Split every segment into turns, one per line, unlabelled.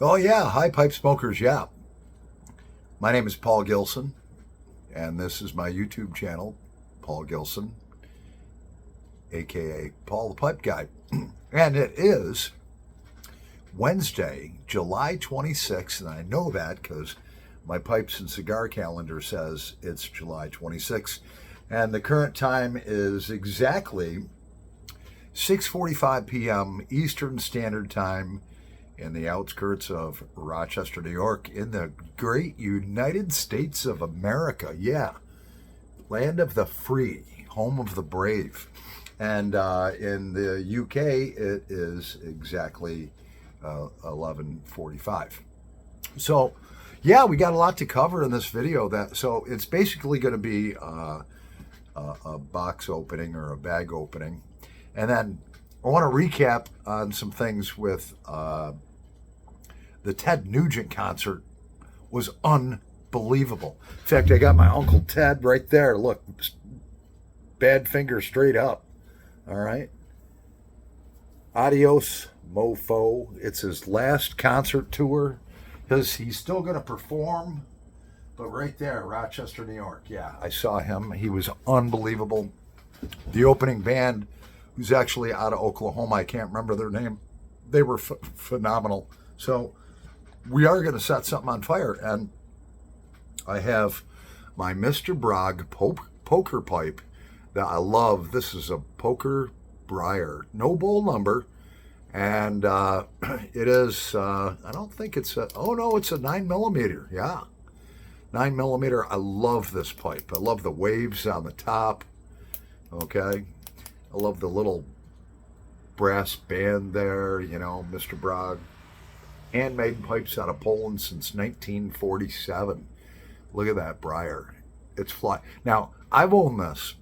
Oh, yeah. Hi, pipe smokers. Yeah. My name is Paul Gilson, and this is my YouTube channel, Paul Gilson, aka Paul the Pipe Guy. And it is Wednesday, July 26th, and I know that because my pipes and cigar calendar says it's July 26th. And the current time is exactly 6:45 p.m. Eastern Standard Time in the outskirts of Rochester, New York, in the great United States of America. Yeah, land of the free, home of the brave. And in the UK, it is exactly 11:45. So, yeah, we got a lot to cover in this video. So it's basically going to be a box opening or a bag opening, and then I want to recap on some things with the Ted Nugent concert was unbelievable. In fact, I got my Uncle Ted right there. Look, bad finger straight up. All right. Adios, mofo. It's his last concert tour because he's still going to perform. But right there, Rochester, New York. Yeah, I saw him. He was unbelievable. The opening band, who's actually out of Oklahoma, I can't remember their name, they were phenomenal. So we are going to set something on fire. And I have my Mr. Bragg poker pipe that I love. This is a poker briar, no bowl number. And it is, I don't think it's oh no, it's a 9 millimeter. Yeah. 9 millimeter. I love this pipe. I love the waves on the top. Okay. I love the little brass band there, Mr. Bragg. Handmade pipes out of Poland since 1947. Look at that briar. It's fly. Now, I've owned this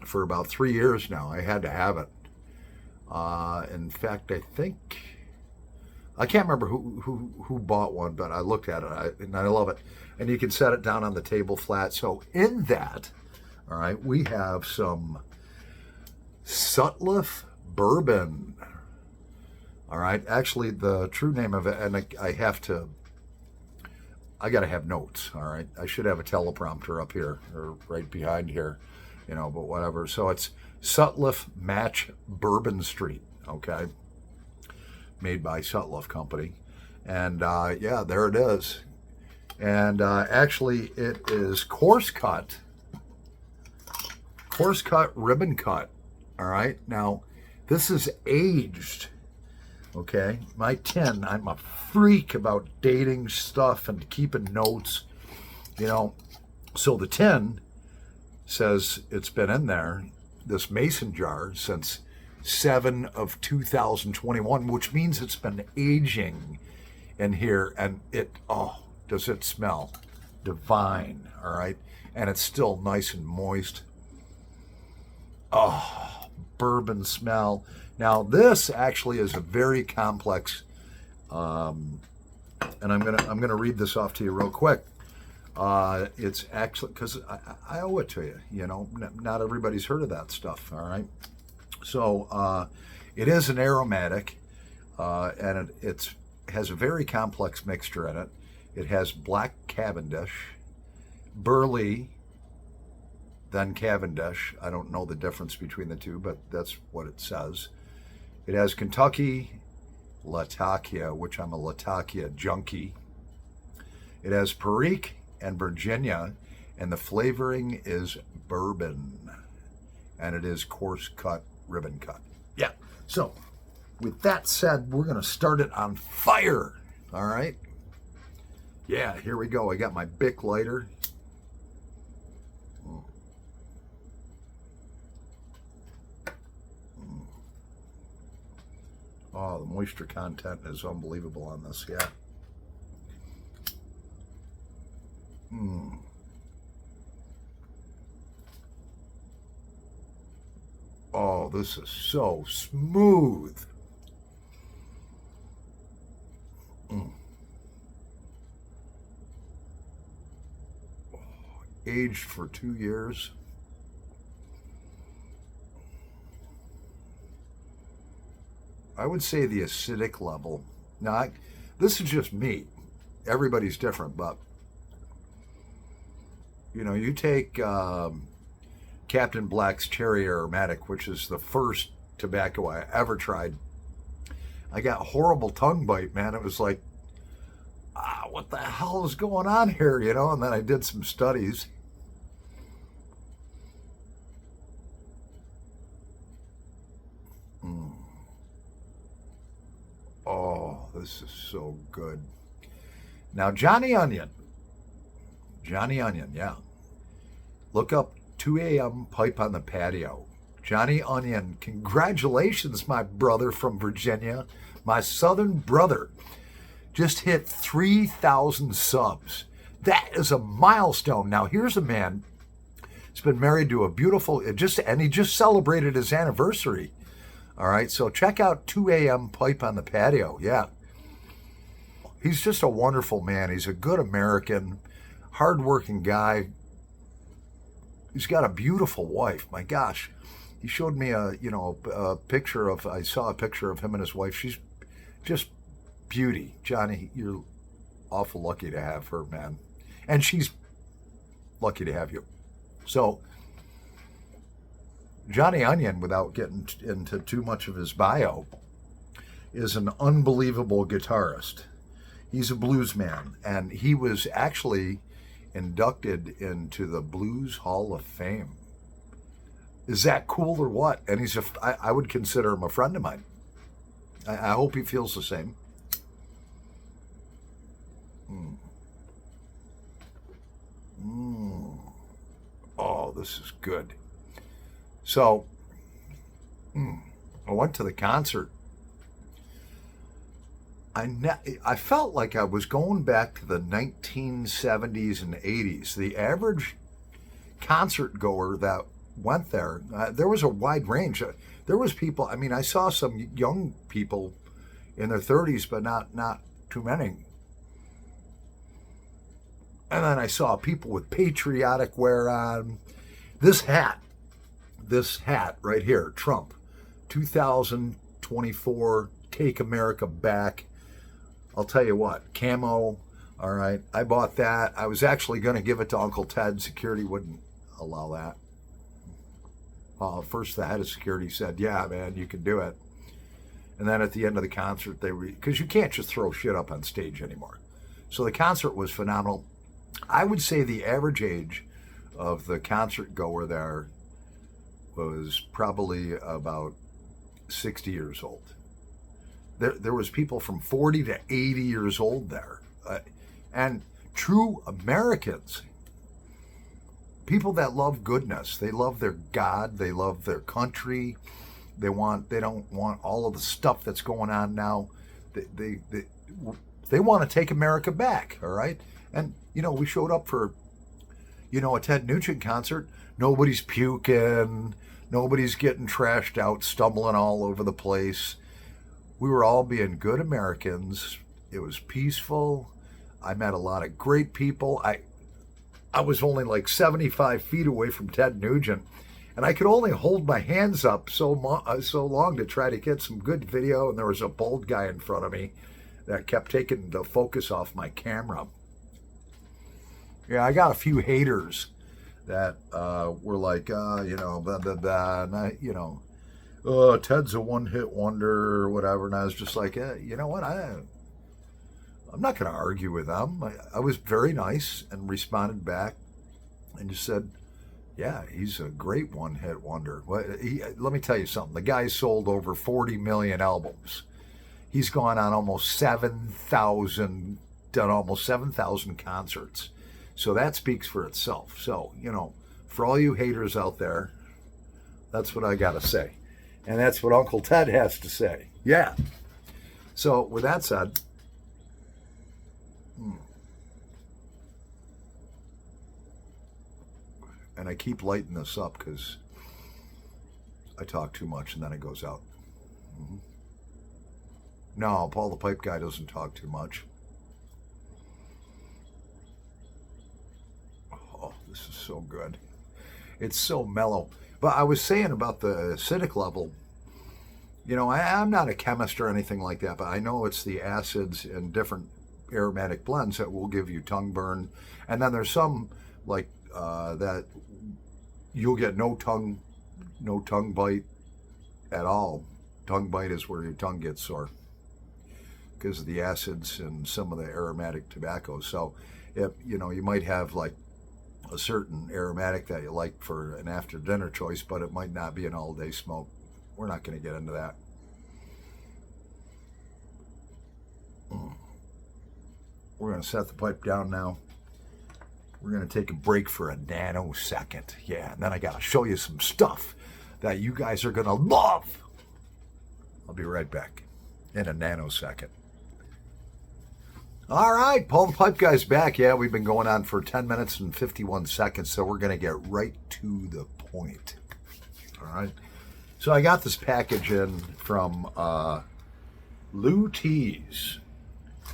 for about 3 years now. I had to have it. In fact, I can't remember who bought one, but I looked at it and I love it. And you can set it down on the table flat. So in that, all right, we have some Sutliff bourbon. All right, actually, the true name of it, and I got to have notes. All right, I should have a teleprompter up here or right behind here, but whatever. So it's Sutliff Match Bourbon Street. Okay, made by Sutliff Company, and yeah, there it is. And actually, it is coarse cut ribbon cut. All right, now this is aged. Okay, my tin, I'm a freak about dating stuff and keeping notes, So the tin says it's been in there, this mason jar, since 7 of 2021, which means it's been aging in here. And does it smell divine, all right? And it's still nice and moist. Oh, bourbon smell. Now, this actually is a very complex, and I'm gonna read this off to you real quick. It's actually because I owe it to you. Not everybody's heard of that stuff. All right, so it is an aromatic, and it has a very complex mixture in it. It has black Cavendish, Burley, then Cavendish. I don't know the difference between the two, but that's what it says. It has Kentucky Latakia, which I'm a Latakia junkie. It has Perique and Virginia, and the flavoring is bourbon. And it is coarse cut, ribbon cut. Yeah. So, with that said, we're going to start it on fire. All right? Yeah, here we go. I got my Bic lighter. Oh, the moisture content is unbelievable on this, yeah. Oh, this is so smooth. Aged for 2 years. I would say the acidic level. Now, this is just me. Everybody's different, but you know, you take Captain Black's Cherry Aromatic, which is the first tobacco I ever tried. I got horrible tongue bite, man. It was like, what the hell is going on here, you know? And then I did some studies. Oh, this is so good. Now, Johnny Onion, yeah. Look up 2 a.m. Pipe on the Patio. Johnny Onion, congratulations, my brother from Virginia, my southern brother. Just hit 3,000 subs. That is a milestone. Now, here's a man who's been married to a beautiful, and he just celebrated his anniversary. All right, so check out 2 a.m. Pipe on the Patio. Yeah. He's just a wonderful man. He's a good American, hardworking guy. He's got a beautiful wife. My gosh. He showed me a picture of, I saw a picture of him and his wife. She's just beauty. Johnny, you're awful lucky to have her, man. And she's lucky to have you. So, Johnny Onion, without getting into too much of his bio, is an unbelievable guitarist. He's a blues man, and he was actually inducted into the Blues Hall of Fame. Is that cool or what? And I would consider him a friend of mine. I hope he feels the same. Oh, this is good. So, I went to the concert. I felt like I was going back to the 1970s and 80s. The average concert goer that went there, there was a wide range. There was people, I mean, I saw some young people in their 30s, but not too many. And then I saw people with patriotic wear on. This hat right here, Trump, 2024, Take America Back. I'll tell you what, camo, all right, I bought that. I was actually going to give it to Uncle Ted. Security wouldn't allow that. First, the head of security said, yeah, man, you can do it. And then at the end of the concert, because you can't just throw shit up on stage anymore. So the concert was phenomenal. I would say the average age of the concert goer there was probably about 60 years old. There was people from 40 to 80 years old there. And true Americans, people that love goodness. They love their God. They love their country. They don't want all of the stuff that's going on now. They want to take America back, all right? And, you know, we showed up for, a Ted Nugent concert. Nobody's puking. Nobody's getting trashed out, stumbling all over the place. We were all being good Americans. It was peaceful. I met a lot of great people. I was only like 75 feet away from Ted Nugent, and I could only hold my hands up so long to try to get some good video, and there was a bald guy in front of me that kept taking the focus off my camera. Yeah, I got a few haters that were like, blah, blah, blah, and oh, Ted's a one-hit wonder or whatever, and I was just like, you know what, I'm not going to argue with them. I was very nice and responded back and just said, yeah, he's a great one-hit wonder. Let me tell you something. The guy sold over 40 million albums. He's gone on almost 7,000, done almost 7,000 concerts. So that speaks for itself. So, for all you haters out there, that's what I got to say. And that's what Uncle Ted has to say. Yeah. So with that said, and I keep lighting this up because I talk too much and then it goes out. No, Paul the Pipe Guy doesn't talk too much. Oh, this is so good. It's so mellow. But I was saying about the acidic level, I'm not a chemist or anything like that, but I know it's the acids in different aromatic blends that will give you tongue burn. And then there's some like that you'll get no tongue bite at all. Tongue bite is where your tongue gets sore because of the acids in some of the aromatic tobaccos. So, if you might have like a certain aromatic that you like for an after dinner choice, but it might not be an all day smoke. We're not going to get into that. We're going to set the pipe down now. We're going to take a break for a nanosecond. Yeah, and then I got to show you some stuff that you guys are going to love. I'll be right back in a nanosecond. All right, Paul the Pipe Guy's back. Yeah, we've been going on for 10 minutes and 51 seconds, so we're going to get right to the point. All right. So I got this package in from Lou Tees.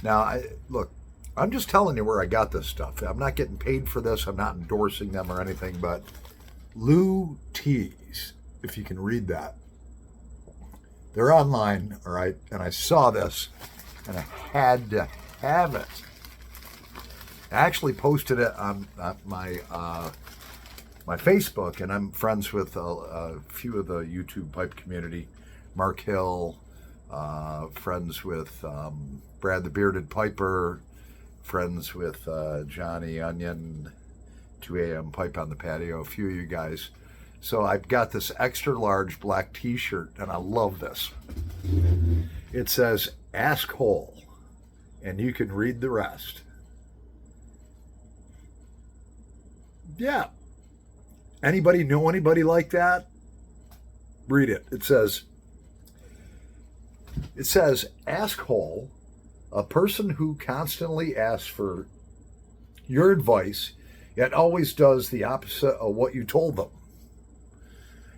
Now, look, I'm just telling you where I got this stuff. I'm not getting paid for this. I'm not endorsing them or anything, but Lou Tees, if you can read that. They're online, all right? And I saw this, and I had to have it. I actually posted it on my Facebook, and I'm friends with a few of the YouTube pipe community. Mark Hill, friends with Brad the Bearded Piper, friends with Johnny Onion, 2 a.m. Pipe on the Patio, a few of you guys. So I've got this extra large black t-shirt, and I love this. It says, "Ask Hole," and you can read the rest. Yeah. Anybody know anybody like that? Read it. It says, "Ask Hole, a person who constantly asks for your advice, yet always does the opposite of what you told them."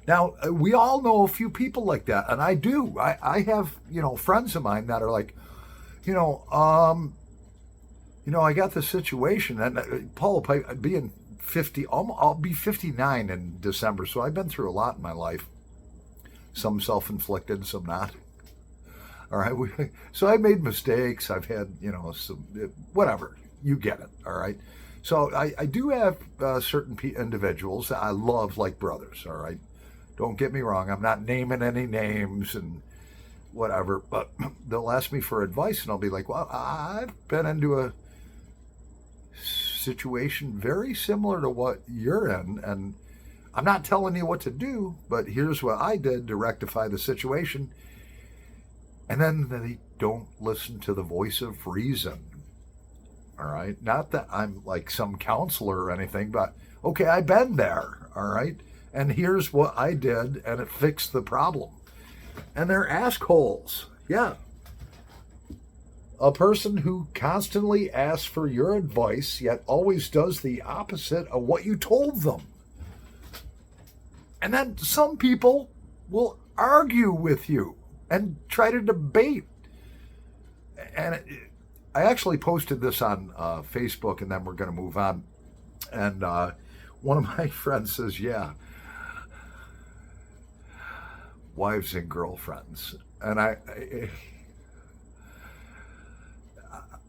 Now, we all know a few people like that, and I do. I have, friends of mine that are like, I got this situation, and Paul, being 50, I'll be 59 in December, so I've been through a lot in my life. Some self-inflicted, some not. All right, so I made mistakes. I've had, some, whatever. You get it, all right? So I do have certain individuals that I love like brothers, all right? Don't get me wrong. I'm not naming any names and whatever, but they'll ask me for advice, and I'll be like, well, I've been into a situation very similar to what you're in, and I'm not telling you what to do, but here's what I did to rectify the situation. And then they don't listen to the voice of reason. All right. Not that I'm like some counselor or anything, but okay, I've been there. All right. And here's what I did, and it fixed the problem. And they're assholes. Yeah. A person who constantly asks for your advice, yet always does the opposite of what you told them. And then some people will argue with you and try to debate. And I actually posted this on Facebook, and then we're going to move on. And one of my friends says, yeah, wives and girlfriends. And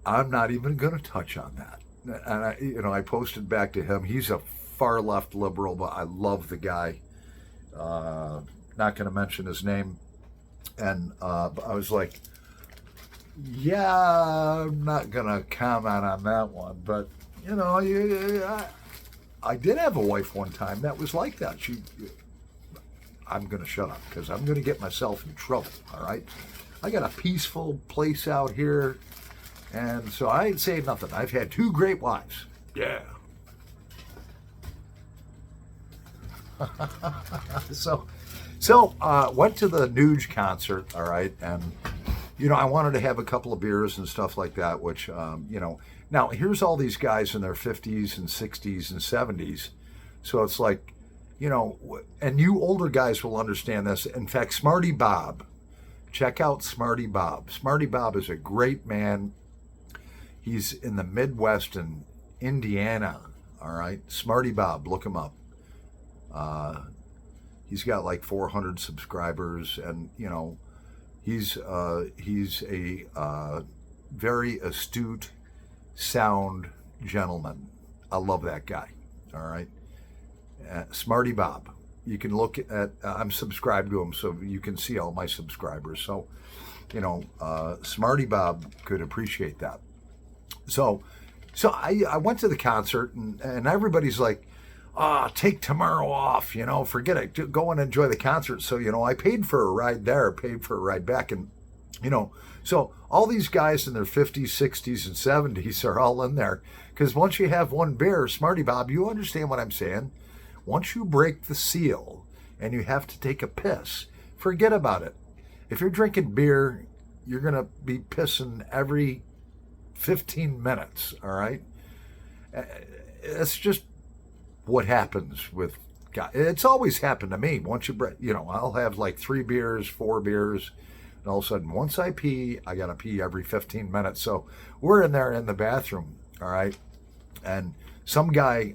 I'm not even going to touch on that. And I posted back to him. He's a far left liberal, but I love the guy. Not going to mention his name. And I was like, yeah, I'm not going to comment on that one. But, I did have a wife one time that was like that. I'm going to shut up because I'm going to get myself in trouble, all right? I got a peaceful place out here, and so I ain't saying nothing. I've had 2 great wives. Yeah. So went to the Nuge concert, all right, and, I wanted to have a couple of beers and stuff like that, which, now here's all these guys in their 50s and 60s and 70s, so it's like, and you older guys will understand this. In fact, Smarty Bob, check out Smarty Bob. Smarty Bob is a great man. He's in the Midwest in Indiana, all right? Smarty Bob, look him up. He's got like 400 subscribers, and He's a very astute, sound gentleman. I love that guy. All right, Smarty Bob. You can look at. I'm subscribed to him, so you can see all my subscribers. So, Smarty Bob could appreciate that. So I went to the concert, and everybody's like, take tomorrow off, forget it, go and enjoy the concert. So, I paid for a ride there, paid for a ride back. And, so all these guys in their 50s, 60s, and 70s are all in there. Because once you have one beer, Smarty Bob, you understand what I'm saying? Once you break the seal and you have to take a piss, forget about it. If you're drinking beer, you're going to be pissing every 15 minutes, all right? It's just what happens with guys. It's always happened to me. Once you break, I'll have like 3 beers, 4 beers, and all of a sudden, once I pee, I got to pee every 15 minutes. So we're in there in the bathroom, all right? And some guy,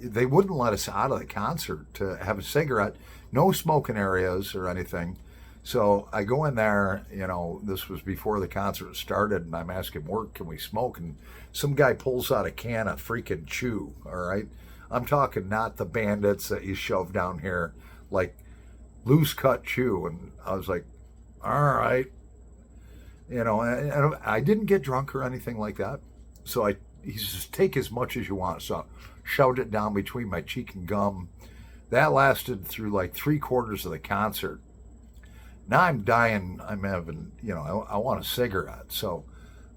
they wouldn't let us out of the concert to have a cigarette, no smoking areas or anything. So I go in there, this was before the concert started, and I'm asking work, can we smoke? And some guy pulls out a can of freaking chew, all right? I'm talking not the bandits that you shove down here, like loose cut chew. And I was like, all right. And I didn't get drunk or anything like that. So he says, take as much as you want. So I shoved it down between my cheek and gum. That lasted through like 3/4 of the concert. Now I'm dying. I'm having, I want a cigarette. So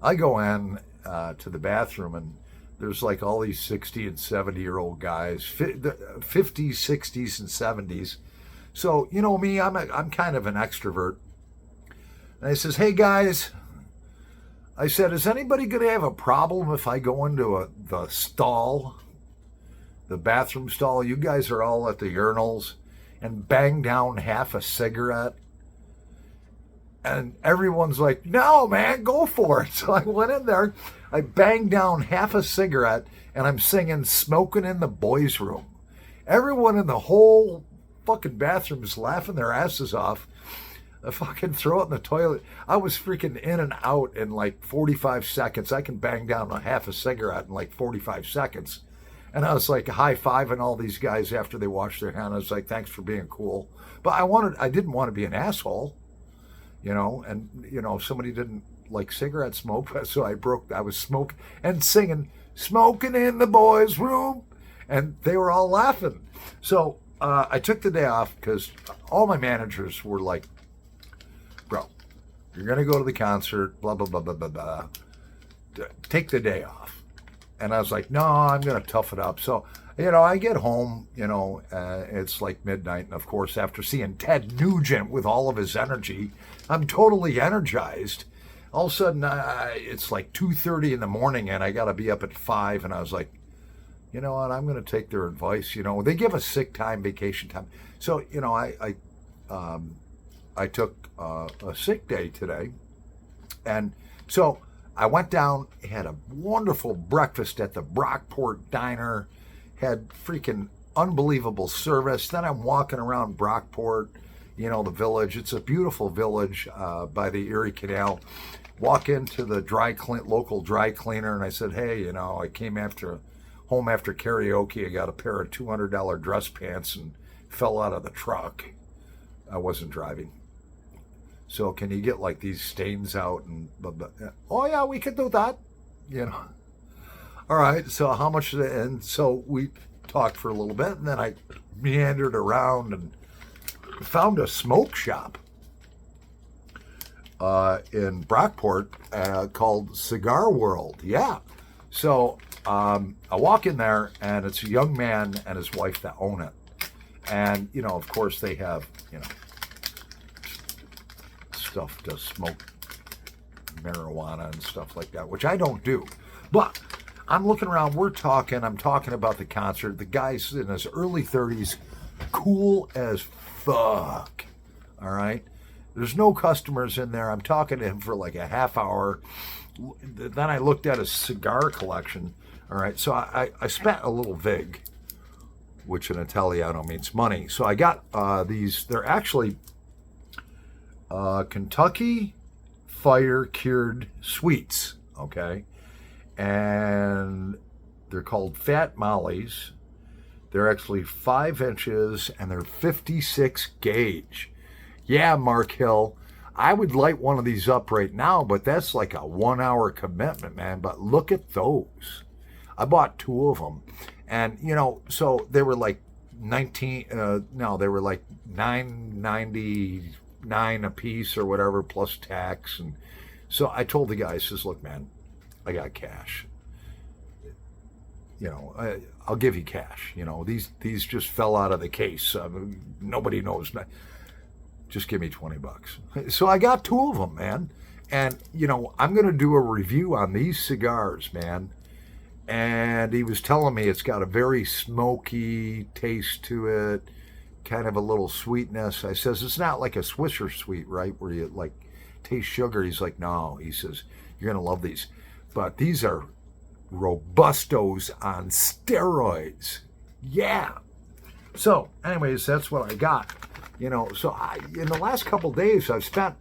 I go in to the bathroom, and there's like all these 60 and 70-year-old guys, 50s, 60s, and 70s. So, me, I'm kind of an extrovert. And I says, hey, guys, I said, is anybody going to have a problem if I go into the stall, the bathroom stall? You guys are all at the urinals, and bang down half a cigarette. And everyone's like, no, man, go for it. So I went in there, I banged down half a cigarette, and I'm singing Smoking in the Boys' Room. Everyone in the whole fucking bathroom is laughing their asses off. I fucking throw it in the toilet. I was freaking in and out in like 45 seconds. I can bang down a half a cigarette in like 45 seconds. And I was like high-fiving all these guys after they washed their hands. I was like, thanks for being cool. But I didn't want to be an asshole. Somebody didn't like cigarette smoke, so I was smoking and singing, Smoking in the Boys' Room, and they were all laughing. So I took the day off because all my managers were like, bro, you're going to go to the concert, blah, blah, blah, blah, blah, blah. Take the day off. And I was like, no, I'm going to tough it up. So, I get home, it's like midnight. And of course, after seeing Ted Nugent with all of his energy, I'm totally energized. All of a sudden, it's like 2:30 in the morning, and I got to be up at 5. And I was like, you know what? I'm going to take their advice. They give us sick time, vacation time. So, I took a sick day today. And so I went down, had a wonderful breakfast at the Brockport Diner, had freaking unbelievable service. Then I'm walking around Brockport, the village. It's a beautiful village by the Erie Canal. Walk into the local dry cleaner, and I said, hey, I came home after karaoke. I got a pair of $200 dress pants and fell out of the truck. I wasn't driving. So can you get like these stains out? And oh yeah, we could do that. All right. So how much? And so we talked for a little bit, and then I meandered around and found a smoke shop in Brockport called Cigar World. Yeah. So I walk in there, and it's a young man and his wife that own it. And, of course they have, stuff to smoke marijuana and stuff like that, which I don't do. But I'm looking around, I'm talking about the concert. The guy's in his early 30s, cool as fuck. All right? There's no customers in there. I'm talking to him for like a half hour. Then I looked at his cigar collection. All right? So I spent a little vig, which in Italiano means money. So I got these. They're actually Kentucky Fire Cured Sweets, okay? And they're called Fat Mollies. They're actually 5 inches and they're 56 gauge. Yeah, Mark Hill, I would light one of these up right now, but that's like a 1 hour commitment, man. But look at those. I bought 2 of them. And, so they were like they were like $9.99 a piece or whatever, plus tax. And so I told the guy, I says, look, man, I got cash. I'll give you cash. These just fell out of the case. Nobody knows. Just give me $20. So I got 2 of them, man. And, I'm going to do a review on these cigars, man. And he was telling me it's got a very smoky taste to it, kind of a little sweetness. I says, it's not like a Swisher Sweet, right, where you, like, taste sugar. He's like, no. He says, you're going to love these. But these are Robustos on steroids. Yeah. So, anyways, that's what I got. So in the last couple of days, I've spent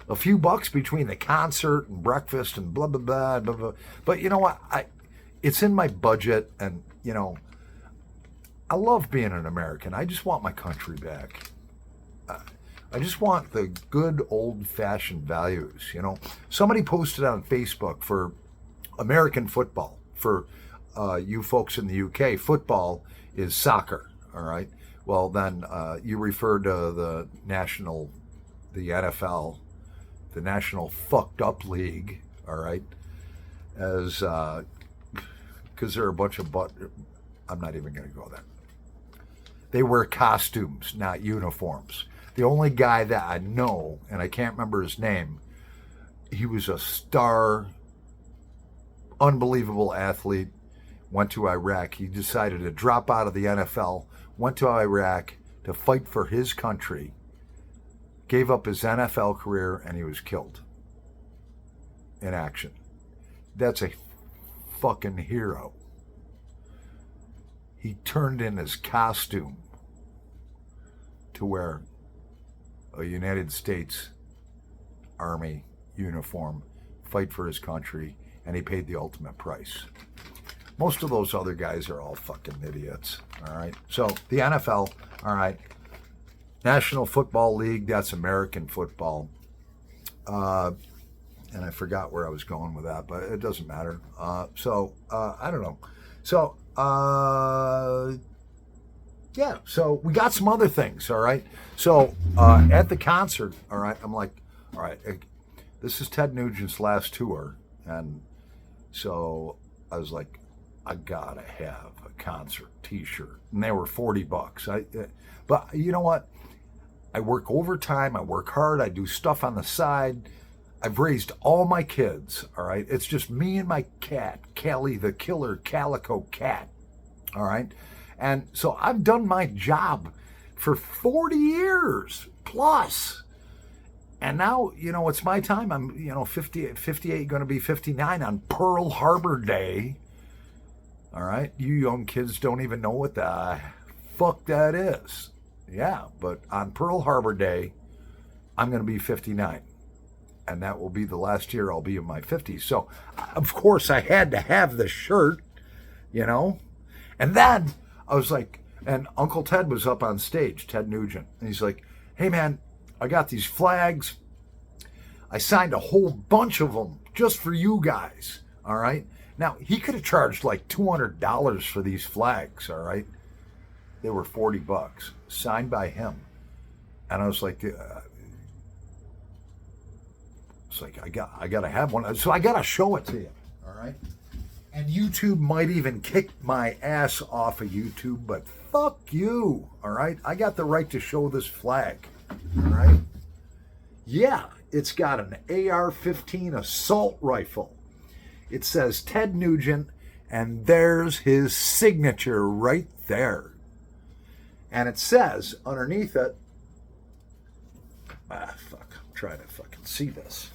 a few bucks between the concert and breakfast and blah, blah, blah, blah, blah. But you know what? It's in my budget, and, I love being an American. I just want my country back. I just want the good old-fashioned values, Somebody posted on Facebook for American football. For you folks in the UK, football is soccer, all right? Well, then you refer to the NFL, the National Fucked Up League, all right, as... because they're a bunch of I'm not even going to go there. They wear costumes, not uniforms. The only guy that I know, and I can't remember his name, he was a star, unbelievable athlete, went to Iraq. He decided to drop out of the NFL, went to Iraq to fight for his country, gave up his NFL career, and he was killed in action. That's a fucking hero. He turned in his costume to wear a United States Army uniform, fight for his country, and he paid the ultimate price. Most of those other guys are all fucking idiots, all right? So the NFL, all right, National Football League, that's American football. And I forgot where I was going with that, but it doesn't matter. I don't know. So, yeah, so we got some other things, all right? So, at the concert, all right, I'm like, all right, this is Ted Nugent's last tour. And so I was like, I gotta have a concert t-shirt. And they were $40. But you know what? I work overtime, I work hard, I do stuff on the side. I've raised all my kids, all right? It's just me and my cat, Callie the killer calico cat, all right? And so I've done my job for 40 years plus. And now, it's my time. I'm, 58, going to be 59 on Pearl Harbor Day. All right? You young kids don't even know what the fuck that is. Yeah, but on Pearl Harbor Day, I'm going to be 59. And that will be the last year I'll be in my 50s. So, of course, I had to have the shirt, And then I was like, and Uncle Ted was up on stage, Ted Nugent. And he's like, hey, man, I got these flags. I signed a whole bunch of them just for you guys, all right? Now, he could have charged like $200 for these flags, all right? They were $40, signed by him. And I was like, I got to have one. So I got to show it to you, all right? And YouTube might even kick my ass off of YouTube, but fuck you, all right? I got the right to show this flag, all right? Yeah, it's got an AR-15 assault rifle. It says Ted Nugent, and there's his signature right there. And it says underneath it, I'm trying to fucking see this.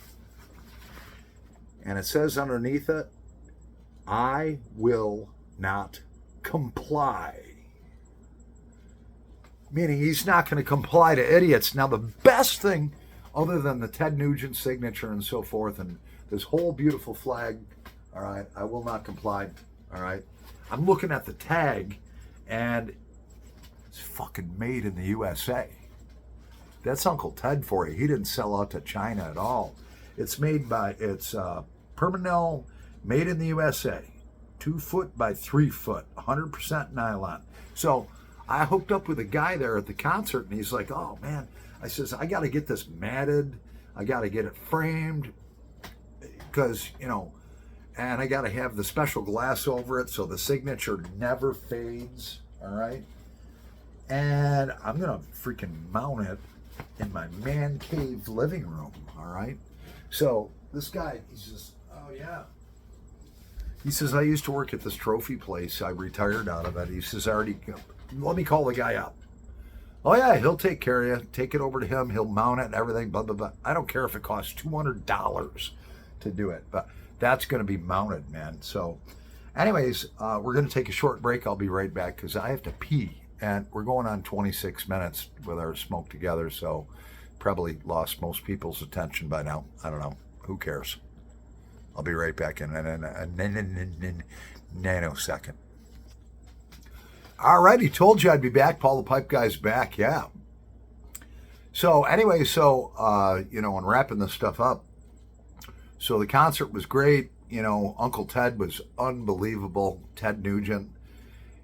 And it says underneath it, I will not comply. Meaning he's not going to comply to idiots. Now, the best thing other than the Ted Nugent signature and so forth, and this whole beautiful flag, all right, I will not comply, all right. I'm looking at the tag, and it's fucking made in the USA. That's Uncle Ted for you. He didn't sell out to China at all. It's made by, it's Permanel, made in the USA. 2 foot by 3 foot, 100% nylon. So I hooked up with a guy there at the concert, and he's like, oh man, I says, I got to get this matted. I got to get it framed because, you know, and I got to have the special glass over it so the signature never fades, all right? And I'm going to freaking mount it in my man cave living room, all right? So this guy, he says, oh yeah. He says, I used to work at this trophy place. I retired out of it. He says, let me call the guy up. Oh yeah, he'll take care of you. Take it over to him. He'll mount it and everything, blah, blah, blah. I don't care if it costs $200 to do it, but that's going to be mounted, man. So anyways, we're going to take a short break. I'll be right back because I have to pee. And we're going on 26 minutes with our smoke together, so probably lost most people's attention by now. I don't know. Who cares? I'll be right back in a nanosecond. All righty, told you I'd be back. Paul the Pipe Guy's back, yeah. So anyway, you know, when wrapping this stuff up, so the concert was great. You know, Uncle Ted was unbelievable. Ted Nugent.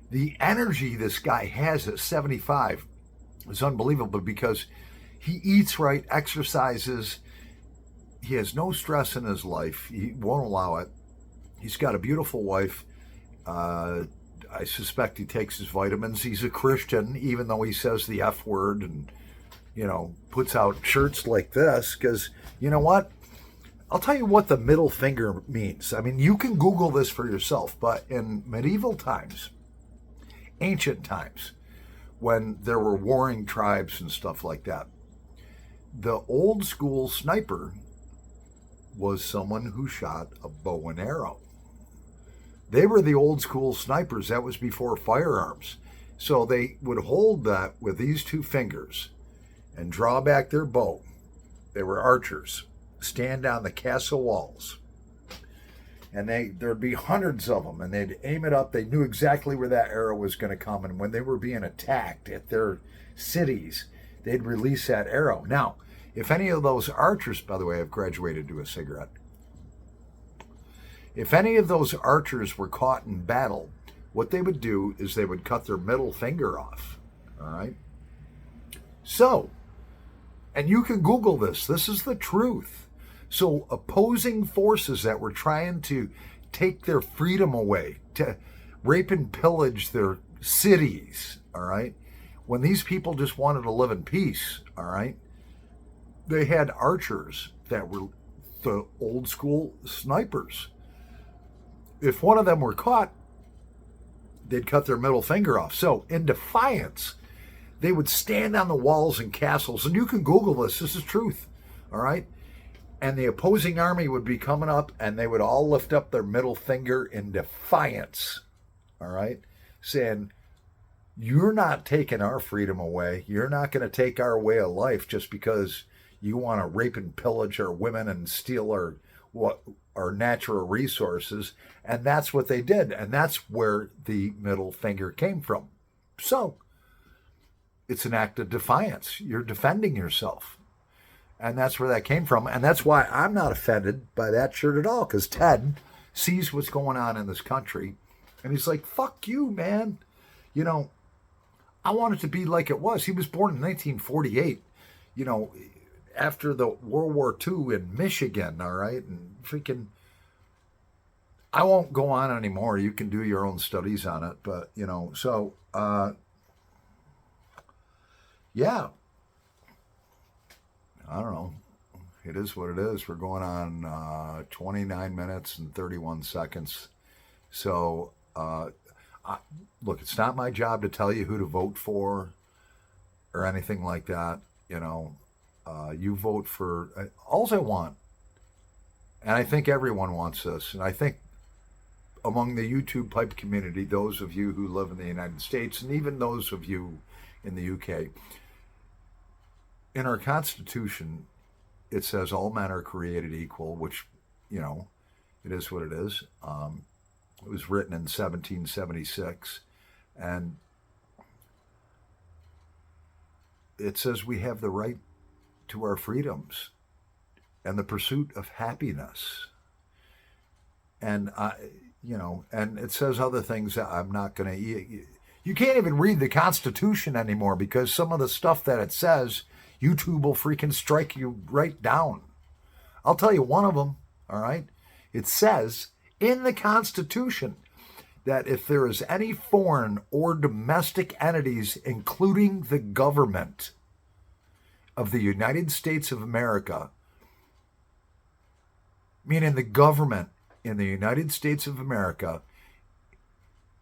The energy this guy has at 75 is unbelievable because he eats right, exercises. He has no stress in his life. He won't allow it. He's got a beautiful wife. I suspect he takes his vitamins. He's a Christian, even though he says the F word and, you know, puts out shirts like this. Because, you know what? I'll tell you what the middle finger means. I mean, you can Google this for yourself, but in medieval times, ancient times, when there were warring tribes and stuff like that, the old school sniper was someone who shot a bow and arrow. They were the old school snipers. That was before firearms. So they would hold that with these 2 fingers and draw back their bow. They were archers. Stand on the castle walls. And there'd be hundreds of them, and they'd aim it up. They knew exactly where that arrow was going to come. And when they were being attacked at their cities, they'd release that arrow. Now, if any of those archers, by the way, I've graduated to a cigarette. If any of those archers were caught in battle, what they would do is they would cut their middle finger off. All right? So, and you can Google this. This is the truth. So opposing forces that were trying to take their freedom away, to rape and pillage their cities, all right? When these people just wanted to live in peace, all right? They had archers that were the old school snipers. If one of them were caught, they'd cut their middle finger off. So in defiance, they would stand on the walls and castles, and you can Google this is truth, all right? And the opposing army would be coming up, and they would all lift up their middle finger in defiance, all right? Saying, you're not taking our freedom away. You're not going to take our way of life just because you want to rape and pillage our women and steal our natural resources. And that's what they did. And that's where the middle finger came from. So it's an act of defiance. You're defending yourself. And that's where that came from. And that's why I'm not offended by that shirt at all. Because Ted sees what's going on in this country. And he's like, fuck you, man. You know, I want it to be like it was. He was born in 1948, you know, after the World War II in Michigan, all right? And freaking, I won't go on anymore. You can do your own studies on it. But, you know, so, yeah. I don't know. It is what it is. We're going on 29 minutes and 31 seconds. So, look, it's not my job to tell you who to vote for or anything like that. You know, you vote for, all I want, and I think everyone wants this, and I think among the YouTube pipe community, those of you who live in the United States, and even those of you in the UK, in our Constitution, it says all men are created equal, which, it is what it is. It was written in 1776. And it says we have the right to our freedoms and the pursuit of happiness. And and it says other things that I'm not going to. You can't even read the Constitution anymore because some of the stuff that it says, YouTube will freaking strike you right down. I'll tell you one of them. All right, it says in the Constitution that if there is any foreign or domestic entities, including the government of the United States of America, meaning the government in the United States of America,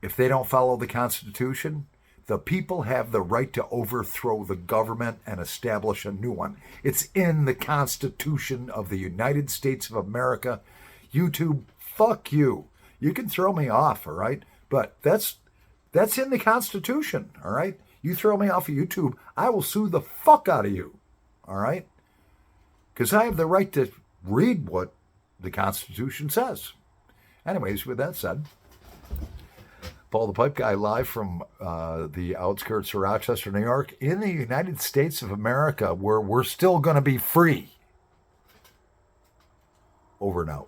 if they don't follow the Constitution, the people have the right to overthrow the government and establish a new one. It's in the Constitution of the United States of America. YouTube, fuck you. You can throw me off, all right? But that's in the Constitution, all right? You throw me off of YouTube, I will sue the fuck out of you, all right? Because I have the right to read what the Constitution says. Anyways, with that said, Paul the Pipe Guy live from the outskirts of Rochester, New York, in the United States of America, where we're still going to be free. Over and out.